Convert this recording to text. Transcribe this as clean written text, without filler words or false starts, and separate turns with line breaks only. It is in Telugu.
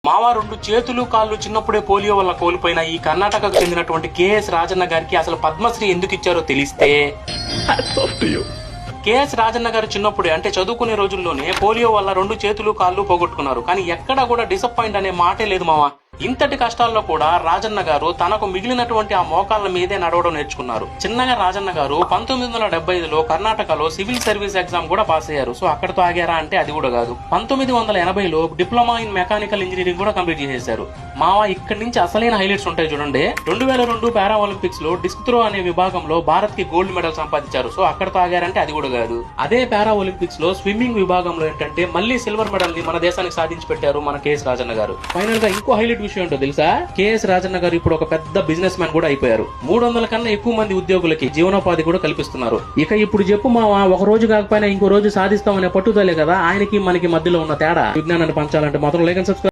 మావా 2 చేతులు కాళ్ళు చిన్నప్పుడే పోలియో వల్ల కోల్పోయిన ఈ కర్ణాటకకు చెందినటువంటి కేఎస్ రాజన్న గారికి అసలు పద్మశ్రీ ఎందుకు ఇచ్చారో తెలిస్తే, కేఎస్ రాజన్న గారు చిన్నప్పుడే అంటే చదువుకునే రోజుల్లోనే పోలియో వల్ల 2 చేతులు కాళ్ళు పోగొట్టుకున్నారు. కానీ ఎక్కడా కూడా డిసప్పాయింట్ అనే మాటే లేదు మావా. ఇంతటి కష్టాల్లో కూడా రాజన్న గారు తనకు మిగిలినటువంటి ఆ మోకాళ్ళ మీదే నడవడం నేర్చుకున్నారు. చిన్నగా రాజన్న గారు 1975లో కర్ణాటకలో సివిల్ సర్వీస్ ఎగ్జామ్ కూడా పాస్ అయ్యారు. సో అక్కడతో ఆగారా అంటే అది కూడా కాదు. 1980లో డిప్లొమా ఇన్ మెకానికల్ ఇంజనీరింగ్ కూడా కంప్లీట్ చేసేశారు. మావా ఇక్కడి నుంచి అసలైన హైలైట్స్ ఉంటాయి చూడండి. 2002 పారా ఒలింపిక్స్ లో డిస్క్ త్రో అనే విభాగంలో భారత్ కి గోల్డ్ మెడల్ సంపాదించారు. సో అక్కడతో ఆగారంటే అది కూడా కాదు. అదే పారా ఒలింపిక్స్ లో స్విమ్మింగ్ విభాగంలో ఏంటంటే మళ్ళీ సిల్వర్ మెడల్ ని మన దేశానికి సాధించి పెట్టారు మన కేఎస్ రాజన్న గారు. ఫైనల్ గా ఇంకో హైలైట్ విషయం ఏంటో తెలుసా? కేఎస్ రాజన్న గారు ఇప్పుడు ఒక పెద్ద బిజినెస్ మ్యాన్ కూడా అయిపోయారు. 300 కన్నా ఎక్కువ మంది ఉద్యోగులకి జీవనోపాధి కూడా కల్పిస్తున్నారు. ఇక ఇప్పుడు చెప్పు మావా, ఒక రోజు కాకపోయినా ఇంకో రోజు సాధిస్తామనే పట్టుదలే కదా ఆయనకి మనకి మధ్యలో ఉన్న తేడా. విజ్ఞానాన్ని పంచాలంటే మాత్రం లైక్ అండ్ సబ్స్క్రైబ్.